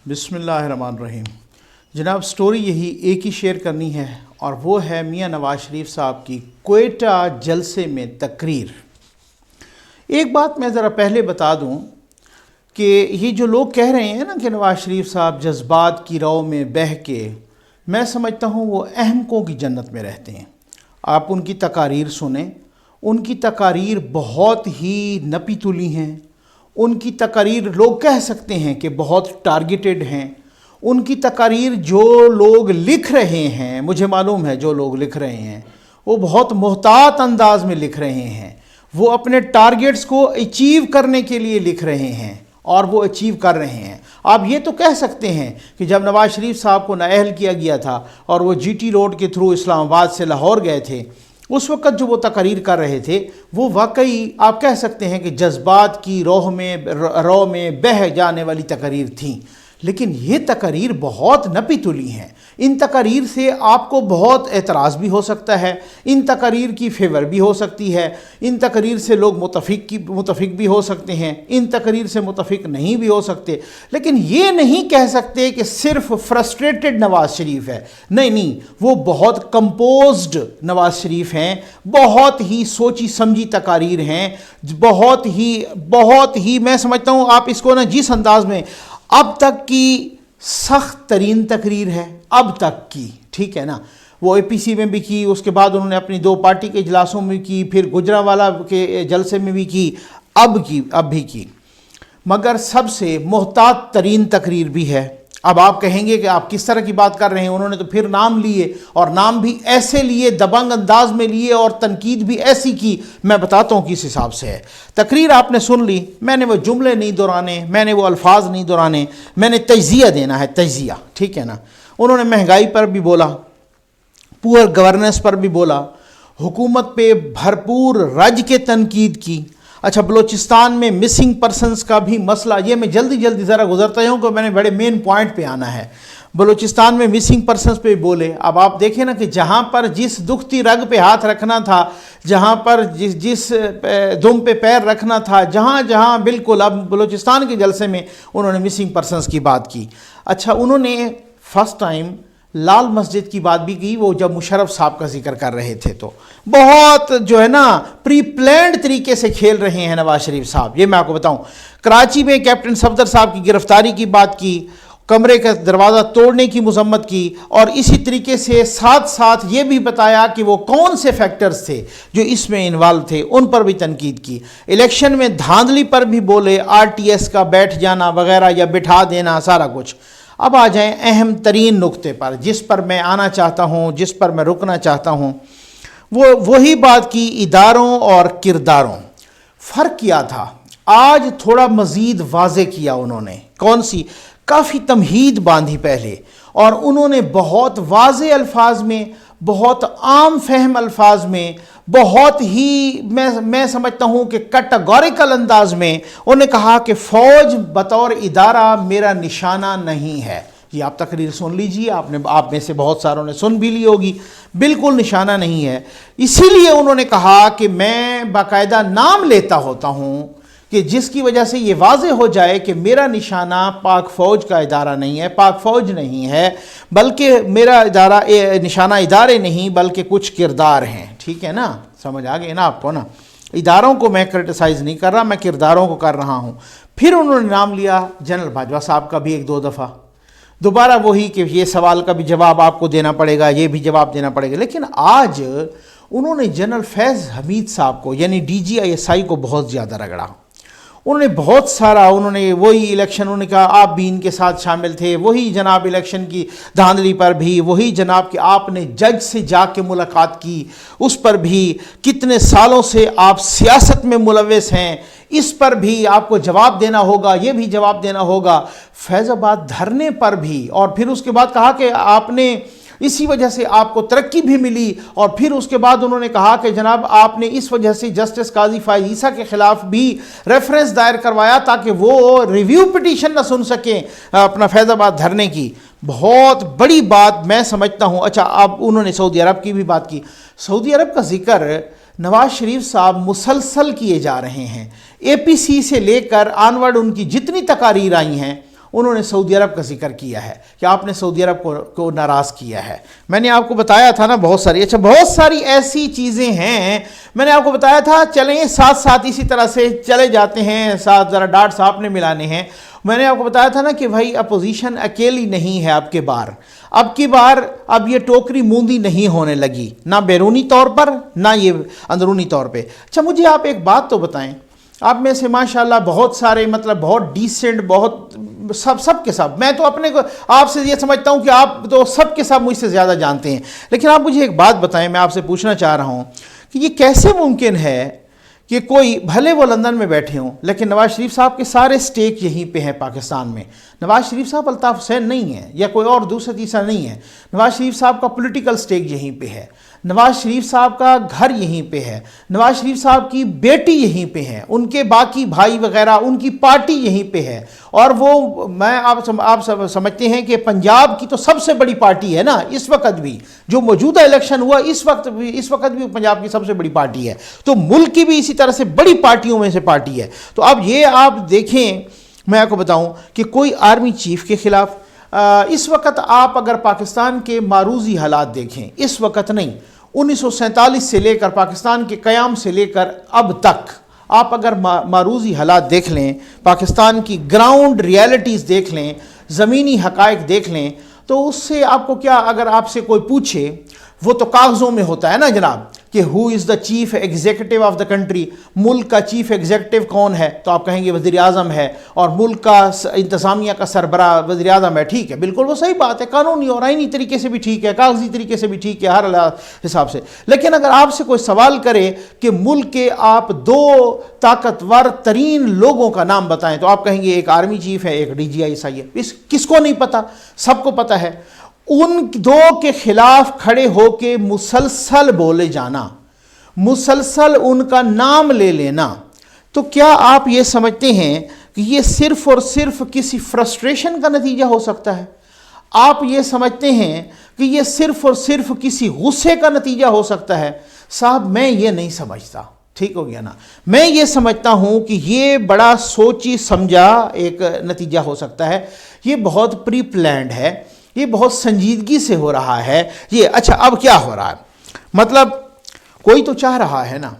بسم اللہ الرحمن الرحیم۔ جناب سٹوری یہی ایک ہی شیئر کرنی ہے اور وہ ہے میاں نواز شریف صاحب کی کوئٹہ جلسے میں تقریر۔ ایک بات میں ذرا پہلے بتا دوں کہ یہ جو لوگ کہہ رہے ہیں نا کہ نواز شریف صاحب جذبات کی رو میں بہہ کے، میں سمجھتا ہوں وہ احمقوں کی جنت میں رہتے ہیں۔ آپ ان کی تقاریر سنیں، ان کی تقاریر بہت ہی نپی تلی ہیں، ان کی تقاریر لوگ کہہ سکتے ہیں کہ بہت ٹارگیٹڈ ہیں۔ ان کی تقاریر جو لوگ لکھ رہے ہیں، مجھے معلوم ہے جو لوگ لکھ رہے ہیں وہ بہت محتاط انداز میں لکھ رہے ہیں، وہ اپنے ٹارگیٹس کو اچیو کرنے کے لیے لکھ رہے ہیں اور وہ اچیو کر رہے ہیں۔ آپ یہ تو کہہ سکتے ہیں کہ جب نواز شریف صاحب کو نااہل کیا گیا تھا اور وہ جی ٹی روڈ کے تھرو اسلام آباد سے لاہور گئے تھے، اس وقت جو وہ تقریر کر رہے تھے وہ واقعی آپ کہہ سکتے ہیں کہ جذبات کی رو میں بہہ جانے والی تقریر تھیں، لیکن یہ تقریر بہت نپی تلی ہیں۔ ان تقاریر سے آپ کو بہت اعتراض بھی ہو سکتا ہے، ان تقاریر کی فیور بھی ہو سکتی ہے، ان تقاریر سے لوگ متفق بھی ہو سکتے ہیں، ان تقاریر سے متفق نہیں بھی ہو سکتے، لیکن یہ نہیں کہہ سکتے کہ صرف فرسٹریٹڈ نواز شریف ہے۔ نہیں، وہ بہت کمپوزڈ نواز شریف ہیں، بہت ہی سوچی سمجھی تقاریر ہیں، بہت ہی میں سمجھتا ہوں آپ اس کو نا جس انداز میں اب تک کی سخت ترین تقریر ہے، اب تک کی، ٹھیک ہے نا۔ وہ اے پی سی میں بھی کی، اس کے بعد انہوں نے اپنی 2 پارٹی کے اجلاسوں میں کی، پھر گجرانوالہ کے جلسے میں بھی کی، اب بھی کی، مگر سب سے محتاط ترین تقریر بھی ہے۔ اب آپ کہیں گے کہ آپ کس طرح کی بات کر رہے ہیں، انہوں نے تو پھر نام لیے اور نام بھی ایسے لیے، دبنگ انداز میں لیے اور تنقید بھی ایسی کی۔ میں بتاتا ہوں کس حساب سے ہے۔ تقریر آپ نے سن لی، میں نے وہ جملے نہیں دہرانے، میں نے وہ الفاظ نہیں دہرانے، میں نے تجزیہ دینا ہے، تجزیہ، ٹھیک ہے نا۔ انہوں نے مہنگائی پر بھی بولا، پور گورننس پر بھی بولا، حکومت پہ بھرپور رج کے تنقید کی۔ اچھا، بلوچستان میں مسنگ پرسنز کا بھی مسئلہ، یہ میں جلدی ذرا گزرتا ہوں کہ میں نے بڑے مین پوائنٹ پہ آنا ہے۔ بلوچستان میں مسنگ پرسنز پہ بولے۔ اب آپ دیکھیں نا کہ جہاں پر جس دکھتی رگ پہ ہاتھ رکھنا تھا، جہاں پر جس دم پہ پیر رکھنا تھا، جہاں بالکل، اب بلوچستان کے جلسے میں انہوں نے مسنگ پرسنز کی بات کی۔ اچھا، انہوں نے فرسٹ ٹائم لال مسجد کی بات بھی کی، وہ جب مشرف صاحب کا ذکر کر رہے تھے تو بہت جو ہے نا پری پلانڈ طریقے سے کھیل رہے ہیں نواز شریف صاحب، یہ میں آپ کو بتاؤں۔ کراچی میں کیپٹن صفدر صاحب کی گرفتاری کی بات کی، کمرے کا دروازہ توڑنے کی مذمت کی، اور اسی طریقے سے ساتھ یہ بھی بتایا کہ وہ کون سے فیکٹرز تھے جو اس میں انوالو تھے، ان پر بھی تنقید کی۔ الیکشن میں دھاندلی پر بھی بولے، آر ٹی ایس کا بیٹھ جانا وغیرہ یا بٹھا دینا، سارا کچھ۔ اب آ جائیں اہم ترین نقطے پر، جس پر میں آنا چاہتا ہوں، جس پر میں رکنا چاہتا ہوں، وہی بات کی اداروں اور کرداروں۔ فرق کیا تھا؟ آج تھوڑا مزید واضح کیا انہوں نے۔ کون سی؟ کافی تمہید باندھی پہلے، اور انہوں نے بہت واضح الفاظ میں، بہت عام فہم الفاظ میں، بہت ہی میں سمجھتا ہوں کہ کیٹیگوریکل انداز میں انہوں نے کہا کہ فوج بطور ادارہ میرا نشانہ نہیں ہے۔ یہ آپ تقریر سن لیجیے، آپ میں سے بہت ساروں نے سن بھی لی ہوگی، بالکل نشانہ نہیں ہے۔ اسی لیے انہوں نے کہا کہ میں باقاعدہ نام لیتا ہوتا ہوں کہ جس کی وجہ سے یہ واضح ہو جائے کہ میرا نشانہ پاک فوج کا ادارہ نہیں ہے، پاک فوج نہیں ہے، بلکہ میرا نشانہ ادارے نہیں بلکہ کچھ کردار ہیں، ٹھیک ہے نا؟ سمجھ آ گئی نا آپ کو نا؟ اداروں کو میں کرٹیسائز نہیں کر رہا، میں کرداروں کو کر رہا ہوں۔ پھر انہوں نے نام لیا جنرل باجوہ صاحب کا بھی 1-2 دفعہ، دوبارہ وہی کہ یہ سوال کا بھی جواب آپ کو دینا پڑے گا، یہ بھی جواب دینا پڑے گا۔ لیکن آج انہوں نے جنرل فیض حمید صاحب کو، یعنی D G I S I کو بہت زیادہ رگڑا۔ انہوں نے بہت سارا، انہوں نے وہی الیکشن، انہوں نے کہا آپ بھی ان کے ساتھ شامل تھے، وہی جناب الیکشن کی دھاندلی پر بھی، وہی جناب کہ آپ نے جج سے جا کے ملاقات کی، اس پر بھی کتنے سالوں سے آپ سیاست میں ملوث ہیں، اس پر بھی آپ کو جواب دینا ہوگا، یہ بھی جواب دینا ہوگا۔ فیض آباد دھرنے پر بھی، اور پھر اس کے بعد کہا کہ آپ نے اسی وجہ سے آپ کو ترقی بھی ملی، اور پھر اس کے بعد انہوں نے کہا کہ جناب آپ نے اس وجہ سے جسٹس قاضی فائز عیسیٰ کے خلاف بھی ریفرنس دائر کروایا تاکہ وہ ریویو پٹیشن نہ سن سکیں اپنا فیض آباد دھرنے کی۔ بہت بڑی بات میں سمجھتا ہوں۔ اچھا، اب انہوں نے سعودی عرب کی بھی بات کی۔ سعودی عرب کا ذکر نواز شریف صاحب مسلسل کیے جا رہے ہیں، اے پی سی سے لے کر آنورڈ ان کی جتنی تقاریر آئی ہیں انہوں نے سعودی عرب کا ذکر کیا ہے کہ آپ نے سعودی عرب کو ناراض کیا ہے. میں نے آپ کو بتایا تھا نا بہت ساری ایسی چیزیں ہیں. میں نے آپ کو بتایا تھا چلیں ساتھ اسی طرح سے چلے جاتے ہیں, ساتھ ذرا ڈاٹس آپ نے ملانے ہیں. میں نے آپ کو بتایا تھا نا کہ بھائی اپوزیشن اکیلی نہیں ہے اب کی بار اب یہ ٹوکری موندی نہیں ہونے لگی, نہ بیرونی طور پر نہ یہ اندرونی طور پہ. اچھا مجھے آپ ایک بات تو بتائیں, آپ میں سے ماشاءاللہ بہت سارے بہت ڈیسنٹ, بہت سب کے سب, میں تو اپنے کو آپ سے یہ سمجھتا ہوں کہ آپ تو سب کے سب مجھ سے زیادہ جانتے ہیں, لیکن آپ مجھے ایک بات بتائیں, میں آپ سے پوچھنا چاہ رہا ہوں کہ یہ کیسے ممکن ہے کہ کوئی بھلے وہ لندن میں بیٹھے ہوں لیکن نواز شریف صاحب کے سارے سٹیک یہیں پہ ہیں پاکستان میں. نواز شریف صاحب الطاف حسین نہیں ہیں یا کوئی اور دوسرا تیسرا نہیں ہے. نواز شریف صاحب کا پولیٹیکل سٹیک یہیں پہ ہے, نواز شریف صاحب کا گھر یہیں پہ ہے, نواز شریف صاحب کی بیٹی یہیں پہ ہے, ان کے باقی بھائی وغیرہ ان کی پارٹی یہیں پہ ہے. اور وہ آپ سمجھتے ہیں کہ پنجاب کی تو سب سے بڑی پارٹی ہے نا اس وقت بھی, جو موجودہ الیکشن ہوا اس وقت بھی پنجاب کی سب سے بڑی پارٹی ہے, تو ملک کی بھی اسی طرح سے بڑی پارٹیوں میں سے پارٹی ہے. تو اب یہ آپ دیکھیں, میں آپ کو بتاؤں کہ کوئی آرمی چیف کے خلاف اس وقت آپ اگر پاکستان کے معروضی حالات دیکھیں, اس وقت نہیں, 1947 سے لے کر پاکستان کے قیام سے لے کر اب تک آپ اگر معروضی حالات دیکھ لیں, پاکستان کی گراؤنڈ ریالٹیز دیکھ لیں, زمینی حقائق دیکھ لیں, تو اس سے آپ کو کیا, اگر آپ سے کوئی پوچھے, وہ تو کاغذوں میں ہوتا ہے نا جناب کہ who is the chief executive of the country, ملک کا چیف ایگزیکٹو کون ہے, تو آپ کہیں گے وزیر اعظم ہے, اور ملک کا انتظامیہ کا سربراہ وزیر اعظم ہے. ٹھیک ہے, بالکل وہ صحیح بات ہے, قانونی اور آئینی طریقے سے بھی ٹھیک ہے, کاغذی طریقے سے بھی ٹھیک ہے, ہر حساب سے. لیکن اگر آپ سے کوئی سوال کرے کہ ملک کے آپ 2 طاقتور ترین لوگوں کا نام بتائیں, تو آپ کہیں گے ایک آرمی چیف ہے, ایک DGI ہے. کس کو نہیں پتا, سب کو پتا ہے. ان 2 کے خلاف کھڑے ہو کے مسلسل بولے جانا, مسلسل ان کا نام لے لینا, تو کیا آپ یہ سمجھتے ہیں کہ یہ صرف اور صرف کسی فرسٹریشن کا نتیجہ ہو سکتا ہے؟ آپ یہ سمجھتے ہیں کہ یہ صرف اور صرف کسی غصے کا نتیجہ ہو سکتا ہے؟ صاحب میں یہ نہیں سمجھتا. ٹھیک ہو گیا نا, میں یہ سمجھتا ہوں کہ یہ بڑا سوچی سمجھا ایک نتیجہ ہو سکتا ہے. یہ بہت پری پلانڈ ہے, یہ بہت سنجیدگی سے ہو رہا ہے یہ. اچھا اب کیا ہو رہا ہے, مطلب کوئی تو چاہ رہا ہے نا,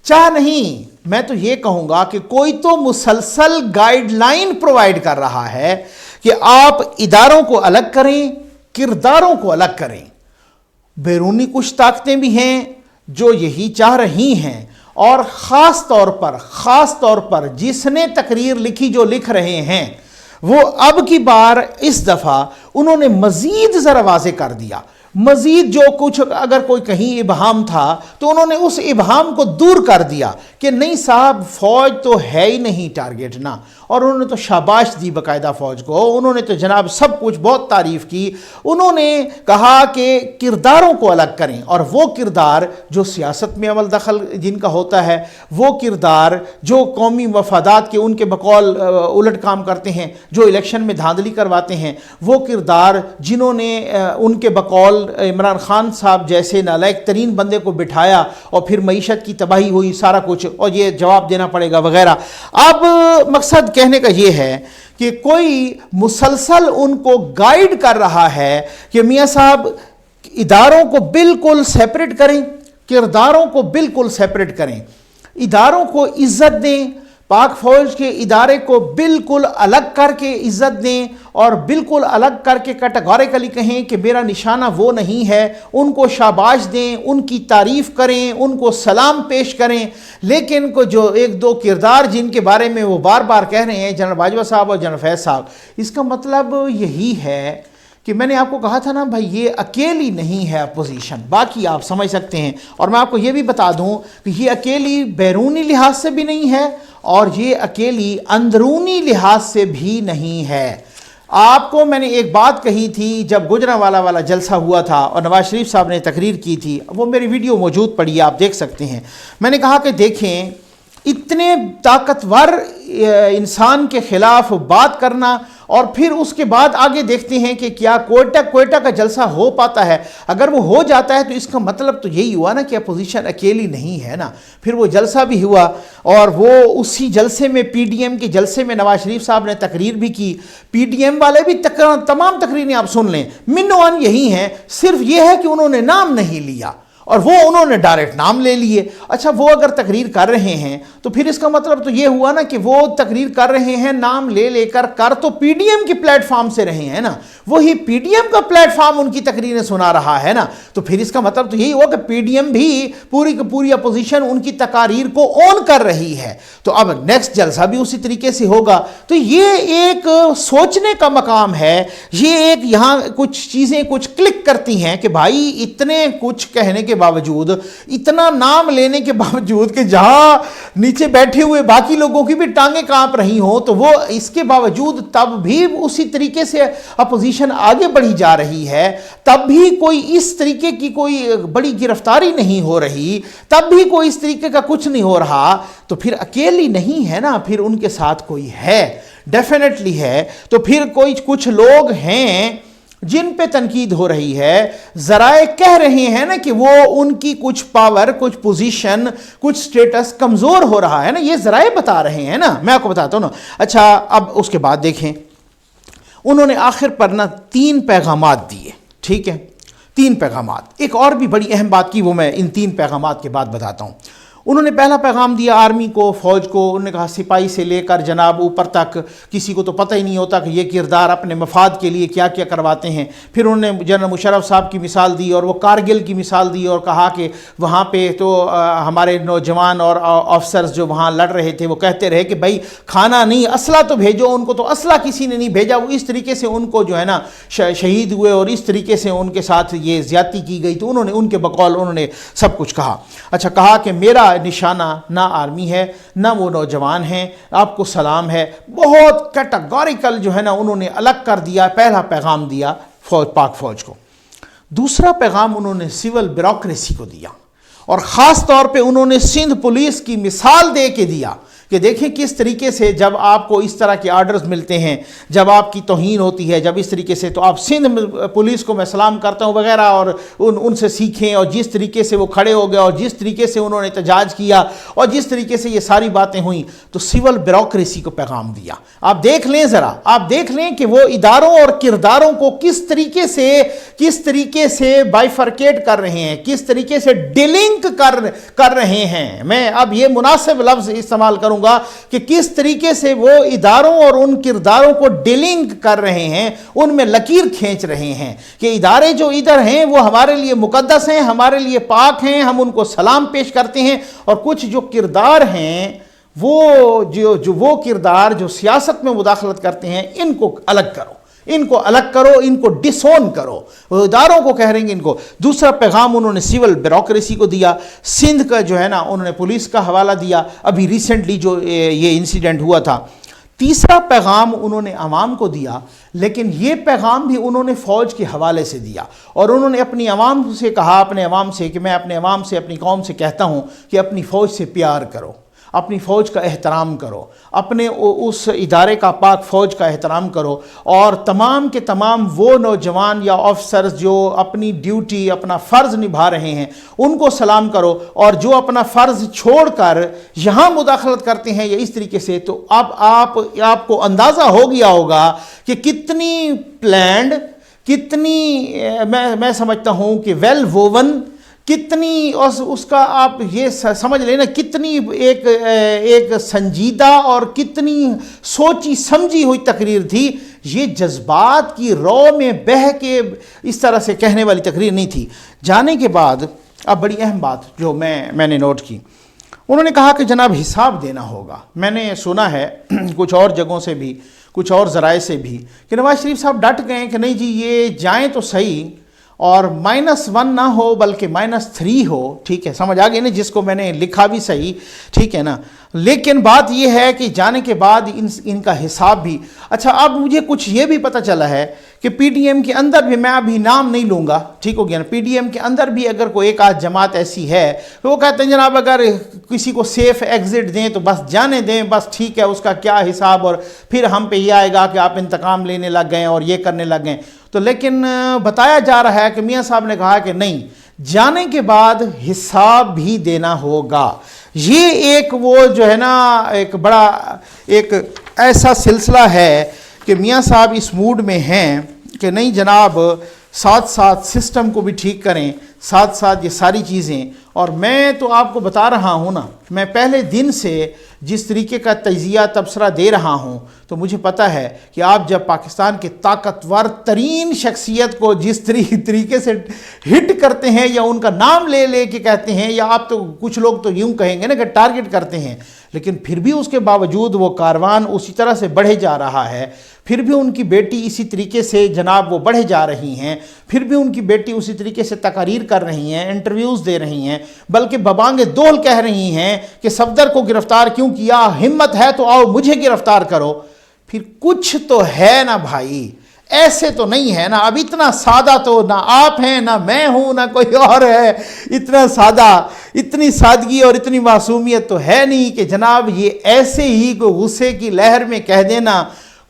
چاہ نہیں, میں تو یہ کہوں گا کہ کوئی تو مسلسل گائیڈ لائن پرووائڈ کر رہا ہے کہ آپ اداروں کو الگ کریں, کرداروں کو الگ کریں. بیرونی کچھ طاقتیں بھی ہیں جو یہی چاہ رہی ہیں, اور خاص طور پر جس نے تقریر لکھی, جو لکھ رہے ہیں, وہ اب کی بار اس دفعہ انہوں نے مزید ذرا واضح کر دیا, مزید جو کچھ اگر کوئی کہیں ابہام تھا تو انہوں نے اس ابہام کو دور کر دیا کہ نہیں صاحب فوج تو ہے ہی نہیں ٹارگٹ نا. اور انہوں نے تو شاباش دی باقاعدہ فوج کو, انہوں نے تو جناب سب کچھ بہت تعریف کی. انہوں نے کہا کہ کرداروں کو الگ کریں, اور وہ کردار جو سیاست میں عمل دخل جن کا ہوتا ہے, وہ کردار جو قومی مفادات کے ان کے بقول الٹ کام کرتے ہیں, جو الیکشن میں دھاندلی کرواتے ہیں, وہ کردار جنہوں نے ان کے بقول عمران خان صاحب جیسے نالائق ترین بندے کو بٹھایا اور پھر معیشت کی تباہی ہوئی, سارا کچھ, اور یہ جواب دینا پڑے گا وغیرہ. اب مقصد کہنے کا یہ ہے کہ کوئی مسلسل ان کو گائیڈ کر رہا ہے کہ میاں صاحب اداروں کو بالکل سیپریٹ کریں, کرداروں کو بالکل سیپریٹ کریں, اداروں کو عزت دیں, پاک فوج کے ادارے کو بالکل الگ کر کے عزت دیں, اور بالکل الگ کر کے کیٹیگوریکلی کہیں کہ میرا نشانہ وہ نہیں ہے, ان کو شاباش دیں, ان کی تعریف کریں, ان کو سلام پیش کریں. لیکن کو جو 1-2 کردار جن کے بارے میں وہ بار بار کہہ رہے ہیں, جنرل باجوہ صاحب اور جنرل فیض صاحب, اس کا مطلب یہی ہے کہ میں نے آپ کو کہا تھا نا بھائی یہ اکیلی نہیں ہے اپوزیشن, باقی آپ سمجھ سکتے ہیں. اور میں آپ کو یہ بھی بتا دوں کہ یہ اکیلی بیرونی لحاظ سے بھی نہیں ہے, اور یہ اکیلی اندرونی لحاظ سے بھی نہیں ہے. آپ کو میں نے ایک بات کہی تھی جب گجرانوالہ والا جلسہ ہوا تھا اور نواز شریف صاحب نے تقریر کی تھی, وہ میری ویڈیو موجود پڑی ہے, آپ دیکھ سکتے ہیں. میں نے کہا کہ دیکھیں, اتنے طاقتور انسان کے خلاف بات کرنا اور پھر اس کے بعد آگے دیکھتے ہیں کہ کیا کوئٹہ کا جلسہ ہو پاتا ہے. اگر وہ ہو جاتا ہے تو اس کا مطلب تو یہی ہوا نا کہ اپوزیشن اکیلی نہیں ہے نا. پھر وہ جلسہ بھی ہوا اور وہ اسی جلسے میں پی ڈی ایم کے جلسے میں نواز شریف صاحب نے تقریر بھی کی. پی ڈی ایم والے بھی تمام تقریریں آپ سن لیں منوان یہی ہیں, صرف یہ ہے کہ انہوں نے نام نہیں لیا اور وہ انہوں نے ڈائریکٹ نام لے لیے. اچھا وہ اگر تقریر کر رہے ہیں تو پھر اس کا مطلب تو یہ ہوا نا کہ وہ تقریر کر رہے ہیں نام لے کر تو پی ڈی ایم کے پلیٹ فارم سے رہے ہیں نا, وہی پی ڈی ایم کا پلیٹ فارم ان کی تقریریں سنا رہا ہے نا. تو پھر اس کا مطلب تو یہی ہوا کہ پی ڈی ایم بھی پوری کی پوری اپوزیشن ان کی تقاریر کو اون کر رہی ہے. تو اب نیکسٹ جلسہ بھی اسی طریقے سے ہوگا. تو یہ ایک سوچنے کا مقام ہے, یہ ایک یہاں کچھ چیزیں کچھ کلک کرتی ہیں کہ بھائی اتنے کچھ کہنے کے باوجود, اتنا نام لینے کے باوجود کہ جہاں نیچے بیٹھے ہوئے باقی لوگوں کی بھی ٹانگیں کانپ رہی ہوں, تو وہ اس کے باوجود تب بھی اسی طریقے سے اپوزیشن آگے بڑھی جا رہی ہے, تب بھی کوئی اس طریقے کی کوئی بڑی گرفتاری نہیں ہو رہی, تب بھی کوئی اس طریقے کا کچھ نہیں ہو رہا. تو پھر اکیلی نہیں ہے نا, پھر ان کے ساتھ کوئی ہے, ڈیفینیٹلی ہے. تو پھر کوئی کچھ لوگ ہیں جن پہ تنقید ہو رہی ہے, ذرائع کہہ رہے ہیں نا کہ وہ ان کی کچھ پاور, کچھ پوزیشن, کچھ سٹیٹس کمزور ہو رہا ہے نا, یہ ذرائع بتا رہے ہیں نا. میں آپ کو بتاتا ہوں نا. اچھا اب اس کے بعد دیکھیں, انہوں نے آخر پر نا 3 پیغامات دیے. ٹھیک ہے, 3 پیغامات. ایک اور بھی بڑی اہم بات کی, وہ میں ان 3 پیغامات کے بعد بتاتا ہوں. انہوں نے پہلا پیغام دیا آرمی کو, فوج کو. انہوں نے کہا سپاہی سے لے کر جناب اوپر تک کسی کو تو پتہ ہی نہیں ہوتا کہ یہ کردار اپنے مفاد کے لیے کیا کیا کرواتے ہیں. پھر انہوں نے جنرل مشرف صاحب کی مثال دی اور وہ کارگل کی مثال دی اور کہا کہ وہاں پہ تو ہمارے نوجوان اور آفسرز جو وہاں لڑ رہے تھے وہ کہتے رہے کہ بھائی کھانا نہیں اسلحہ تو بھیجو ان کو, تو اسلحہ کسی نے نہیں بھیجا. وہ اس طریقے سے ان کو جو ہے نا شہید ہوئے اور اس طریقے سے ان کے ساتھ یہ زیادتی کی گئی. تو انہوں نے ان کے بقول انہوں نے سب کچھ کہا. اچھا کہا کہ میرا نشانہ نہ آرمی ہے نہ وہ نوجوان ہیں, آپ کو سلام ہے. بہت کیٹاگوریکل جو ہے نا انہوں نے الگ کر دیا. پہلا پیغام دیا پاک فوج کو. دوسرا پیغام انہوں نے سول بیوروکریسی کو دیا اور خاص طور پہ انہوں نے سندھ پولیس کی مثال دے کے دیا کہ دیکھیں کس طریقے سے جب آپ کو اس طرح کے آرڈرز ملتے ہیں, جب آپ کی توہین ہوتی ہے, جب اس طریقے سے, تو آپ سندھ پولیس کو میں سلام کرتا ہوں وغیرہ, اور ان سے سیکھیں. اور جس طریقے سے وہ کھڑے ہو گئے اور جس طریقے سے انہوں نے احتجاج کیا اور جس طریقے سے یہ ساری باتیں ہوئیں, تو سول بیوروکریسی کو پیغام دیا. آپ دیکھ لیں ذرا, آپ دیکھ لیں کہ وہ اداروں اور کرداروں کو کس طریقے سے بائیفرکیٹ کر رہے ہیں, کس طریقے سے ڈیلنک کر رہے ہیں. میں اب یہ مناسب لفظ استعمال کروں گا کہ کس طریقے سے وہ اداروں اور ان کرداروں کو ڈیلنک کر رہے ہیں, ان میں لکیر کھینچ رہے ہیں کہ ادارے جو ادھر ہیں وہ ہمارے لیے مقدس ہیں, ہمارے لیے پاک ہیں, ہم ان کو سلام پیش کرتے ہیں, اور کچھ جو کردار ہیں وہ کردار جو سیاست میں مداخلت کرتے ہیں, ان کو الگ کرو, ان کو الگ کرو, ان کو ڈسون کرو. وہ اداروں کو کہہ رہے ہیں ان کو. دوسرا پیغام انہوں نے سول بیوروکریسی کو دیا. سندھ کا جو ہے نا انہوں نے پولیس کا حوالہ دیا, ابھی ریسنٹلی جو یہ انسیڈنٹ ہوا تھا. تیسرا پیغام انہوں نے عوام کو دیا, لیکن یہ پیغام بھی انہوں نے فوج کے حوالے سے دیا, اور انہوں نے اپنی عوام سے کہا, اپنے عوام سے, کہ میں اپنے عوام سے, اپنی قوم سے کہتا ہوں کہ اپنی فوج سے پیار کرو, اپنی فوج کا احترام کرو, اپنے اس ادارے کا, پاک فوج کا احترام کرو, اور تمام کے تمام وہ نوجوان یا آفسرز جو اپنی ڈیوٹی, اپنا فرض نبھا رہے ہیں, ان کو سلام کرو, اور جو اپنا فرض چھوڑ کر یہاں مداخلت کرتے ہیں یا اس طریقے سے, تو اب آپ کو اندازہ ہو گیا ہوگا کہ کتنی پلانڈ, کتنی میں سمجھتا ہوں کہ ویل ووون, کتنی اس کا آپ یہ سمجھ لیں نا, کتنی ایک سنجیدہ اور کتنی سوچی سمجھی ہوئی تقریر تھی. یہ جذبات کی رو میں بہہ کے اس طرح سے کہنے والی تقریر نہیں تھی. جانے کے بعد اب بڑی اہم بات جو میں نے نوٹ کی, انہوں نے کہا کہ جناب حساب دینا ہوگا. میں نے سنا ہے کچھ اور جگہوں سے بھی, کچھ اور ذرائع سے بھی, کہ نواز شریف صاحب ڈٹ گئے کہ نہیں جی یہ جائیں تو صحیح, اور -1 نہ ہو بلکہ -3 ہو. ٹھیک ہے, سمجھ آ گئی نا, جس کو میں نے لکھا بھی صحیح, ٹھیک ہے نا. لیکن بات یہ ہے کہ جانے کے بعد ان کا حساب بھی اچھا. اب مجھے کچھ یہ بھی پتہ چلا ہے کہ پی ٹی ایم کے اندر بھی، میں ابھی نام نہیں لوں گا، ٹھیک ہو گیا نا، پی ٹی ایم کے اندر بھی اگر کوئی ایک آدھ جماعت ایسی ہے تو وہ کہتے ہیں جناب اگر کسی کو سیف ایگزٹ دیں تو بس جانے دیں، بس ٹھیک ہے، اس کا کیا حساب، اور پھر ہم پہ یہ آئے گا کہ آپ انتقام لینے لگ گئے اور یہ کرنے لگ گئے. تو لیکن بتایا جا رہا ہے کہ میاں صاحب نے کہا کہ نہیں، جانے کے بعد حساب بھی دینا ہوگا. یہ ایک وہ جو ہے نا ایک بڑا ایک ایسا سلسلہ ہے کہ میاں صاحب اس موڈ میں ہیں کہ نہیں جناب، ساتھ ساتھ سسٹم کو بھی ٹھیک کریں، ساتھ ساتھ یہ ساری چیزیں. اور میں تو آپ کو بتا رہا ہوں نا، میں پہلے دن سے جس طریقے کا تجزیہ تبصرہ دے رہا ہوں تو مجھے پتہ ہے کہ آپ جب پاکستان کے طاقتور ترین شخصیت کو جس طریقے سے ہٹ کرتے ہیں یا ان کا نام لے لے کے کہتے ہیں، یا آپ تو کچھ لوگ تو یوں کہیں گے نا کہ ٹارگٹ کرتے ہیں، لیکن پھر بھی اس کے باوجود وہ کاروان اسی طرح سے بڑھے جا رہا ہے. پھر بھی ان کی بیٹی اسی طریقے سے جناب وہ بڑھے جا رہی ہیں، پھر بھی ان کی بیٹی اسی طریقے سے تقاریر کر رہی ہیں، انٹرویوز دے رہی ہیں، بلکہ ببانگ دول کہہ رہی ہیں کہ صفدر کو گرفتار کیوں کیا، ہمت ہے تو آؤ مجھے گرفتار کرو. پھر کچھ تو ہے نا بھائی، ایسے تو نہیں ہے نا. اب اتنا سادہ تو نہ آپ ہیں، نہ میں ہوں، نہ کوئی اور ہے. اتنا سادہ، اتنی سادگی اور اتنی معصومیت تو ہے نہیں کہ جناب یہ ایسے ہی کوئی غصے کی لہر میں کہہ دینا.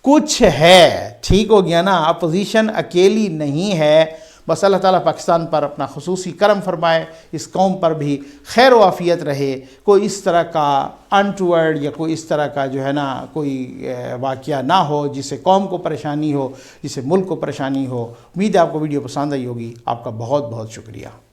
کچھ ہے، ٹھیک ہو گیا نا. اپوزیشن اکیلی نہیں ہے. بس اللہ تعالیٰ پاکستان پر اپنا خصوصی کرم فرمائے، اس قوم پر بھی خیر و عافیت رہے، کوئی اس طرح کا انٹورڈ یا کوئی اس طرح کا جو ہے نا کوئی واقعہ نہ ہو جس سے قوم کو پریشانی ہو، جس سے ملک کو پریشانی ہو. امید ہے آپ کو ویڈیو پسند آئی ہوگی. آپ کا بہت بہت شکریہ.